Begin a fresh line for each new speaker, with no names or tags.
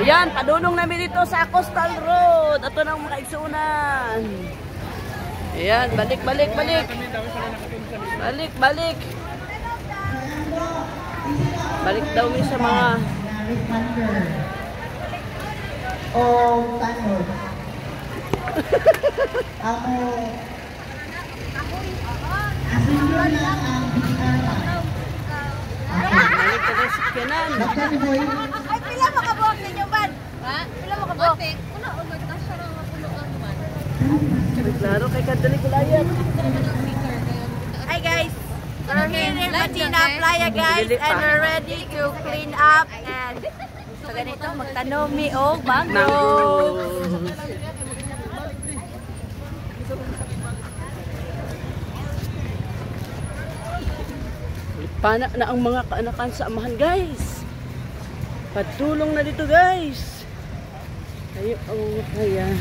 Ayan, padulong namin dito sa Coastal Road. Ito na ang mga igsunan. Ayan, balik. Balik. Balik daw mi sa mga
tanod.
balik ka na sakyanan.
Ay, pila makabuhok ninyo ba? Ha? Pila makabuhok? Una, nagkasya lang ako noon man.
Klaro kay kadali kulayat.
Hi guys! We're here in Medina Playa guys and we're ready to clean up and so ganito, magtanom mi o mangrove.
Pana na ang mga kaanakan sa amahan guys. Patulong na dito guys. Ayo, oh, ayan.